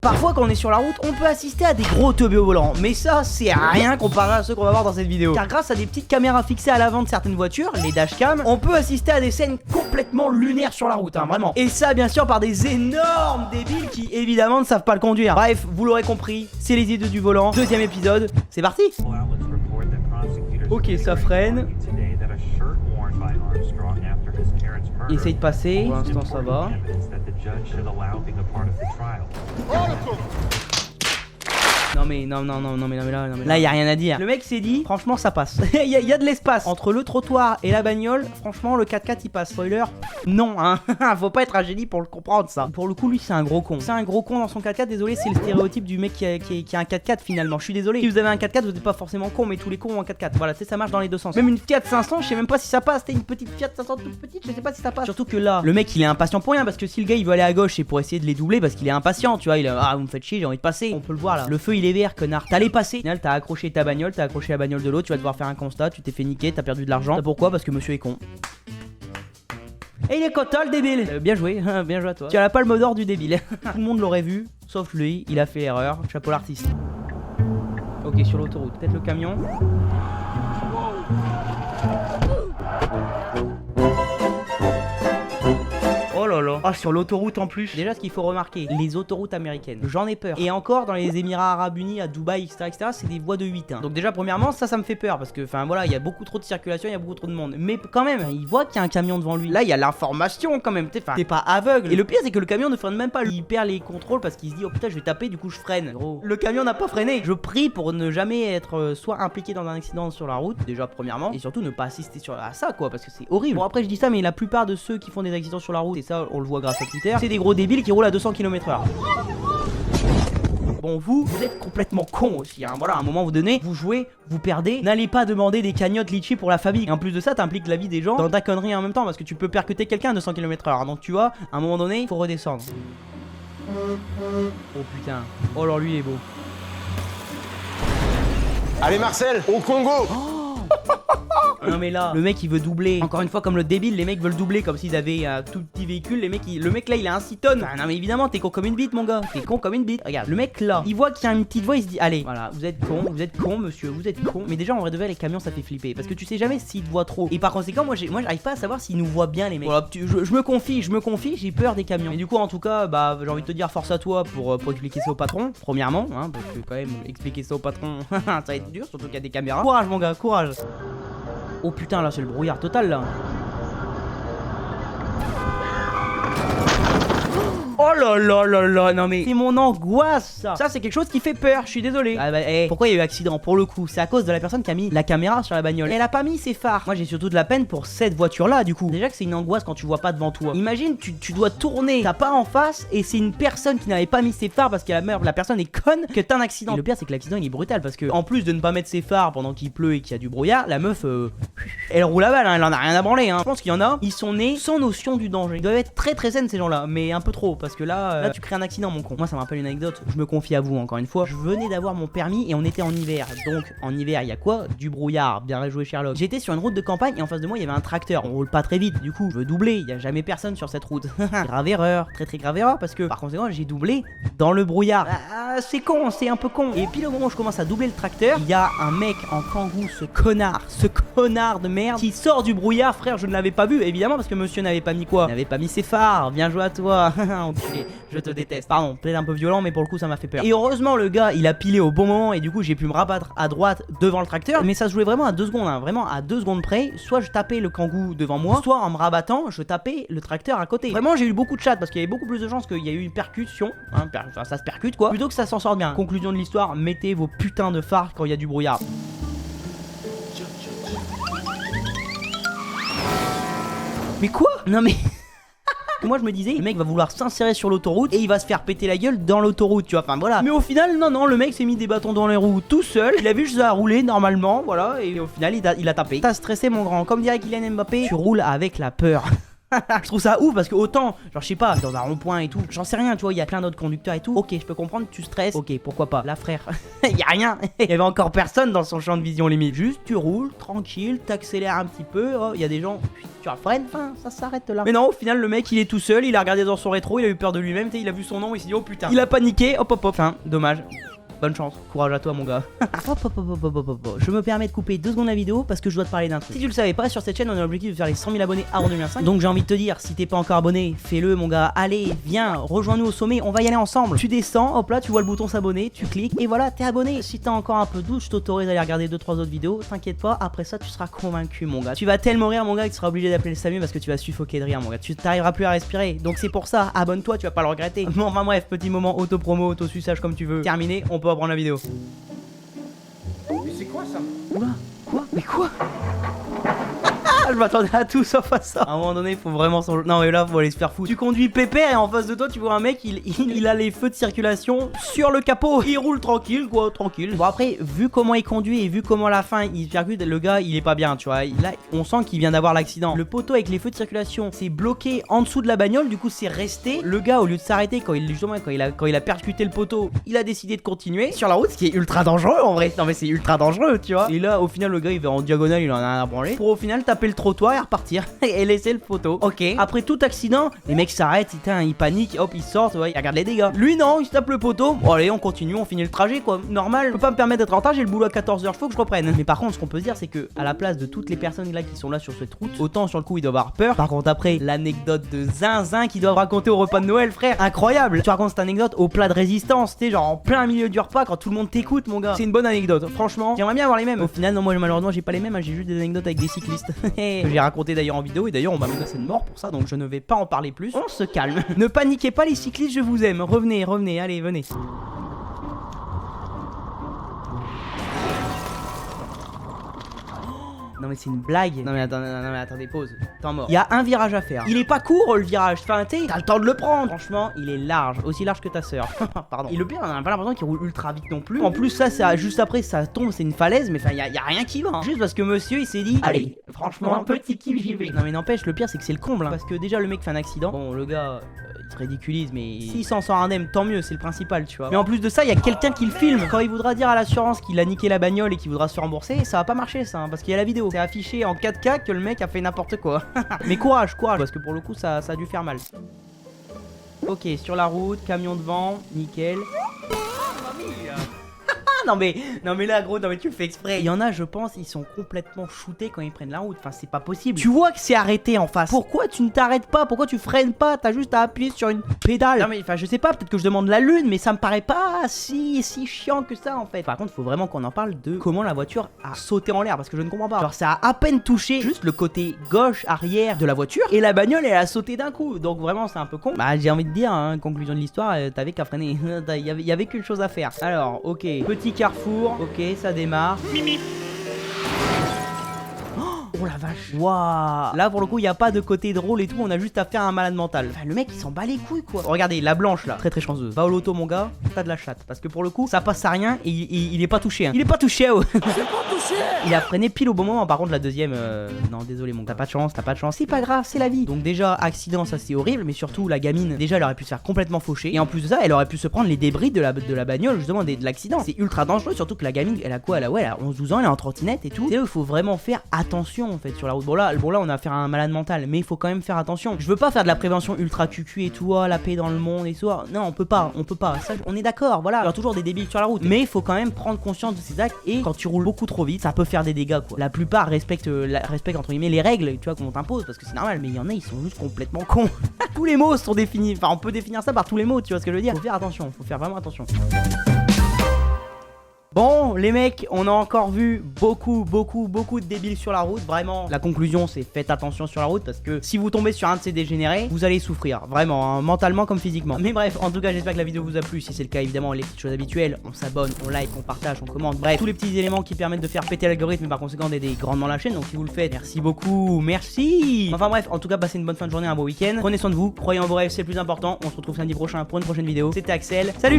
Parfois quand on est sur la route, on peut assister à des gros teubés au volant, mais ça c'est rien comparé à ceux qu'on va voir dans cette vidéo. Car grâce à des petites caméras fixées à l'avant de certaines voitures, les dashcams, on peut assister à des scènes complètement lunaires sur la route, hein, vraiment. Et ça bien sûr par des énormes débiles qui évidemment ne savent pas le conduire. Bref, vous l'aurez compris, c'est les idées du volant, deuxième épisode, c'est parti. Ok, ça freine. Il essaye de passer, pour l'instant ça va. Non mais là y a rien à dire. Le mec s'est dit franchement ça passe. Il y a de l'espace entre le trottoir et la bagnole. Franchement le 4x4 il passe. Spoiler, non hein. Faut pas être un génie pour le comprendre ça. Pour le coup lui c'est un gros con. C'est un gros con dans son 4x4. Désolé, c'est le stéréotype du mec qui a un 4x4 finalement. Je suis désolé. Si vous avez un 4x4 vous êtes pas forcément con, mais tous les cons ont un 4x4. Voilà, ça marche dans les deux sens. Même une Fiat 500 je sais même pas si ça passe. C'était une petite Fiat 500 toute petite, je sais pas si ça passe. Surtout que là le mec il est impatient pour rien, parce que si le gars il veut aller à gauche c'est pour essayer de les doubler parce qu'il est impatient, tu vois. Il a, ah vous me faites chier, j'ai envie de passer. On peut le voir là. Le feu il est vert connard. T'allais passer. Au final t'as accroché ta bagnole, t'as accroché la bagnole de l'autre, tu vas devoir faire un constat, tu t'es fait niquer, t'as perdu de l'argent. Pourquoi? Parce que monsieur est con. Et il est content le débile. Bien joué, bien joué à toi. Tu as la palme d'or du débile. Tout le monde l'aurait vu, sauf lui, il a fait erreur. Chapeau l'artiste. Ok, sur l'autoroute, peut-être le camion. Oh là là. Ah, sur l'autoroute en plus. Déjà, ce qu'il faut remarquer, les autoroutes américaines, j'en ai peur. Et encore dans les Émirats Arabes Unis, à Dubaï, etc., c'est des voies de 8. Hein. Donc déjà, premièrement, ça me fait peur parce que, enfin voilà, il y a beaucoup trop de circulation, il y a beaucoup trop de monde. Mais quand même, il voit qu'il y a un camion devant lui. Là, il y a l'information quand même. T'es pas aveugle. Et le pire, c'est que le camion ne freine même pas. Il perd les contrôles parce qu'il se dit, oh putain, je vais taper, du coup, je freine. Gros. Le camion n'a pas freiné. Je prie pour ne jamais être soit impliqué dans un accident sur la route, déjà premièrement, et surtout ne pas assister à ça, quoi, parce que c'est horrible. Bon, après, je dis ça, mais la plupart de ceux qui font des accidents sur la route, et ça, on le voit grâce à Twitter, c'est des gros débiles qui roulent à 200 km/h. Bon, vous êtes complètement con aussi, hein. Voilà, à un moment vous donnez, vous jouez, vous perdez. N'allez pas demander des cagnottes litchi pour la famille. Et en plus de ça, t'impliques la vie des gens dans ta connerie en même temps, parce que tu peux percuter quelqu'un à 200 km/h. Donc tu vois, à un moment donné, il faut redescendre. Oh putain, oh alors lui il est beau. Allez Marcel, au Congo. Non mais là, le mec il veut doubler. Encore une fois, comme le débile, les mecs veulent doubler comme s'ils avaient un tout petit véhicule. Le mec là il a un 6 tonnes. Ah, non mais évidemment t'es con comme une bite mon gars. T'es con comme une bite. Regarde, le mec là, il voit qu'il y a une petite voix, il se dit allez, voilà, vous êtes con monsieur, vous êtes con. Mais déjà en vrai de vrai les camions ça fait flipper. Parce que tu sais jamais s'ils te voient trop. Et par conséquent moi j'arrive pas à savoir s'ils nous voient bien les mecs. Voilà, je me confie, j'ai peur des camions. Et du coup en tout cas, bah j'ai envie de te dire force à toi pour expliquer ça au patron. Premièrement, hein, parce que quand même expliquer ça au patron, ça va être dur, surtout qu'il y a des caméras. Courage mon gars, courage. Oh putain là c'est le brouillard total là. Oh là là là là, non mais c'est mon angoisse ça. Ça c'est quelque chose qui fait peur, je suis désolé. Ah bah pourquoi il y a eu accident? Pour le coup c'est à cause de la personne qui a mis la caméra sur la bagnole. Elle a pas mis ses phares. Moi j'ai surtout de la peine pour cette voiture là du coup. Déjà que c'est une angoisse quand tu vois pas devant toi. Imagine tu dois tourner, t'as pas en face et c'est une personne qui n'avait pas mis ses phares parce que la personne est conne, que t'as un accident. Et le pire c'est que l'accident il est brutal parce que en plus de ne pas mettre ses phares pendant qu'il pleut et qu'il y a du brouillard, la meuf elle roule à balle, hein, elle en a rien à branler hein. Je pense qu'il y en a, ils sont nés sans notion du danger. Ils doivent être très très saines ces gens là, mais un peu trop. Parce que là tu crées un accident mon con. Moi ça me rappelle une anecdote, je me confie à vous encore une fois. Je venais d'avoir mon permis et on était en hiver. Donc en hiver il y a quoi? Du brouillard, bien joué Sherlock. J'étais sur une route de campagne et en face de moi il y avait un tracteur. On roule pas très vite, du coup je veux doubler, il y a jamais personne sur cette route. Grave erreur, très grave erreur, parce que par conséquent j'ai doublé dans le brouillard. C'est con, c'est un peu con. Et puis le moment où je commence à doubler le tracteur, il y a un mec en kangou, ce connard de merde qui sort du brouillard. Frère, je ne l'avais pas vu évidemment parce que monsieur n'avait pas mis quoi? Il n'avait pas mis ses phares. Bien joué à toi. Enculé, je te déteste. Pardon, peut-être un peu violent mais pour le coup ça m'a fait peur. Et heureusement le gars il a pilé au bon moment et du coup j'ai pu me rabattre à droite devant le tracteur. Mais ça se jouait vraiment à 2 secondes, hein, vraiment à 2 secondes près. Soit je tapais le kangou devant moi, soit en me rabattant je tapais le tracteur à côté. Vraiment j'ai eu beaucoup de chat parce qu'il y avait beaucoup plus de chances qu'il y ait eu une percussion, hein, enfin ça se percute quoi, plutôt que ça s'en sorte bien. Conclusion de l'histoire, mettez vos putains de phares quand il y a du brouillard. Mais quoi? Non mais moi je me disais le mec va vouloir s'insérer sur l'autoroute et il va se faire péter la gueule dans l'autoroute, tu vois, enfin voilà. Mais au final non, le mec s'est mis des bâtons dans les roues tout seul. Il avait juste à rouler normalement, voilà. Et au final il a tapé. T'as stressé mon grand, comme dirait Kylian Mbappé, tu roules avec la peur. Je trouve ça ouf parce que autant, genre je sais pas, dans un rond-point et tout, j'en sais rien, tu vois, il y a plein d'autres conducteurs et tout. Ok, je peux comprendre, tu stresses. Ok, pourquoi pas. Là, frère, y a rien. Il y avait encore personne dans son champ de vision limite. Juste, tu roules, tranquille, t'accélères un petit peu. Oh, il y a des gens, tu freines, enfin, ça s'arrête là. Mais non, au final, le mec, il est tout seul, il a regardé dans son rétro, il a eu peur de lui-même, il a vu son nom, il s'est dit, oh putain. Il a paniqué, hop hop hop. Enfin, dommage. Bonne chance, courage à toi mon gars. Je me permets de couper 2 secondes la vidéo parce que je dois te parler d'un truc. Si tu le savais pas, sur cette chaîne on a l'objectif de faire les 100 000 abonnés avant 2025. Donc j'ai envie de te dire, si t'es pas encore abonné, fais-le mon gars. Allez, viens, rejoins-nous au sommet, on va y aller ensemble. Tu descends, hop là, tu vois le bouton s'abonner, tu cliques et voilà, t'es abonné. Si t'as encore un peu de doute, je t'autorise à aller regarder 2-3 autres vidéos. T'inquiète pas, après ça tu seras convaincu mon gars. Tu vas tellement rire mon gars que tu seras obligé d'appeler le SAMU parce que tu vas suffoquer de rire mon gars. Tu t'arriveras plus à respirer. Donc c'est pour ça, abonne-toi, tu vas pas le regretter. Bon, enfin bref, petit moment auto-promo, auto-suçage comme tu veux. Terminé, on peut reprendre la vidéo. Mais c'est quoi ça? Oula, quoi? Mais quoi? Je m'attendais à tout sauf à ça. À un moment donné, il faut vraiment s'en... Non mais là, faut aller se faire foutre. Tu conduis pépère et en face de toi, tu vois un mec, il a les feux de circulation sur le capot. Il roule tranquille, quoi, tranquille. Bon après, vu comment il conduit et vu comment à la fin il percute, le gars, il est pas bien, tu vois. Là, on sent qu'il vient d'avoir l'accident. Le poteau avec les feux de circulation, c'est bloqué en dessous de la bagnole, du coup, c'est resté. Le gars, au lieu de s'arrêter quand il a percuté le poteau, il a décidé de continuer sur la route, ce qui est ultra dangereux en vrai. Non mais c'est ultra dangereux, tu vois. Et là, au final, le gars, il va en diagonale, il en a un à branler. Pour au final taper le trottoir et repartir et laisser le photo. Ok. Après tout accident, les mecs s'arrêtent, ils paniquent, hop, ils sortent, ouais, ils regardent les dégâts. Lui non, il se tape le poteau. Bon allez, on continue, on finit le trajet quoi. Normal, je peux pas me permettre d'être en retard, j'ai le boulot à 14h, faut que je reprenne. Mais par contre, ce qu'on peut se dire, c'est que à la place de toutes les personnes là qui sont là sur cette route, autant sur le coup ils doivent avoir peur. Par contre après, l'anecdote de zinzin qu'ils doivent raconter au repas de Noël, frère, incroyable. Tu racontes cette anecdote au plat de résistance, tu sais, genre en plein milieu du repas quand tout le monde t'écoute mon gars. C'est une bonne anecdote, franchement. J'aimerais bien avoir les mêmes. Au final, non, moi malheureusement j'ai pas les mêmes, j'ai juste des anecdotes avec des cyclistes. J'ai raconté d'ailleurs en vidéo et d'ailleurs on m'a menacé de mort pour ça donc je ne vais pas en parler plus. On se calme. Ne paniquez pas les cyclistes, je vous aime. Revenez, revenez, allez, venez. Non mais c'est une blague. Non mais attendez, pause. Temps mort. Il y a un virage à faire. Il est pas court le virage. Enfin, t'as le temps de le prendre. Franchement, il est large, aussi large que ta sœur. Pardon. Et le pire, on a pas l'impression qu'il roule ultra vite non plus. En plus, ça, juste après, ça tombe, c'est une falaise. Mais enfin, y a rien qui va. Hein. Juste parce que monsieur, il s'est dit, allez, franchement, un petit kiff, j'y vais. Non mais n'empêche, le pire, c'est que c'est le comble. Hein, parce que déjà, le mec fait un accident. Bon, le gars. Il se ridiculise, mais s'il s'en sort indemne, tant mieux, c'est le principal, tu vois. Mais en plus de ça, il y a quelqu'un qui le filme. Quand il voudra dire à l'assurance qu'il a niqué la bagnole et qu'il voudra se rembourser, ça va pas marcher ça, hein, parce qu'il y a la vidéo. C'est affiché en 4K que le mec a fait n'importe quoi. Mais courage, parce que pour le coup, ça a dû faire mal. Ok, sur la route, camion devant, nickel. Non mais là gros, non mais tu le fais exprès. Il y en a, je pense, ils sont complètement shootés quand ils prennent la route. Enfin, c'est pas possible. Tu vois que c'est arrêté en face. Pourquoi tu ne t'arrêtes pas? Pourquoi tu freines pas? T'as juste à appuyer sur une pédale. Non mais enfin, je sais pas, peut-être que je demande la lune, mais ça me paraît pas si chiant que ça en fait. Par contre, faut vraiment qu'on en parle de comment la voiture a sauté en l'air parce que je ne comprends pas. Genre, ça a à peine touché juste le côté gauche arrière de la voiture et la bagnole elle a sauté d'un coup. Donc vraiment, c'est un peu con. Bah, j'ai envie de dire, hein, conclusion de l'histoire, t'avais qu'à freiner. Il y avait qu'une chose à faire. Alors, ok, petit carrefour, ok, ça démarre. Oh la vache. Waouh. Là pour le coup il n'y a pas de côté drôle et tout, on a juste à faire un malade mental. Enfin le mec il s'en bat les couilles quoi. Regardez la blanche là, très chanceuse. Va au loto mon gars, t'as de la chatte. Parce que pour le coup ça passe à rien et il est pas touché hein. Il est pas touché oh. Il a freiné pile au bon moment. Par contre la deuxième non désolé mon gars, t'as pas de chance. C'est pas grave, c'est la vie. Donc déjà accident ça c'est horrible. Mais surtout la gamine déjà elle aurait pu se faire complètement faucher. Et en plus de ça elle aurait pu se prendre les débris de la bagnole justement de l'accident. C'est ultra dangereux. Surtout que la gamine elle a quoi? Elle a 11-12 ans, elle est en trottinette et tout. C'est là où il faut vraiment faire attention en fait sur la route. Bon là on a affaire à un malade mental, mais il faut quand même faire attention. Je veux pas faire de la prévention ultra cucu et tout, la paix dans le monde et tout. Non, on peut pas. Ça, on est d'accord, voilà. Il y a toujours des débiles sur la route, mais il faut quand même prendre conscience de ces actes. Et quand tu roules beaucoup trop vite, ça peut faire des dégâts quoi. La plupart respectent entre guillemets les règles, tu vois, qu'on t'impose parce que c'est normal. Mais il y en a, ils sont juste complètement cons. Tous les mots sont définis. Enfin, on peut définir ça par tous les mots, tu vois ce que je veux dire. Faut faire attention, faut faire vraiment attention. Bon les mecs, on a encore vu beaucoup de débiles sur la route. Vraiment, la conclusion c'est faites attention sur la route parce que si vous tombez sur un de ces dégénérés, vous allez souffrir, vraiment, hein, mentalement comme physiquement. Mais bref, en tout cas j'espère que la vidéo vous a plu. Si c'est le cas évidemment, les petites choses habituelles, on s'abonne, on like, on partage, on commente. Bref, tous les petits éléments qui permettent de faire péter l'algorithme et par conséquent d'aider grandement la chaîne. Donc si vous le faites, merci beaucoup, merci. Enfin bref, en tout cas passez une bonne fin de journée, un beau week-end. Prenez soin de vous, croyez en vos rêves, c'est le plus important. On se retrouve samedi prochain pour une prochaine vidéo. C'était Axel, salut.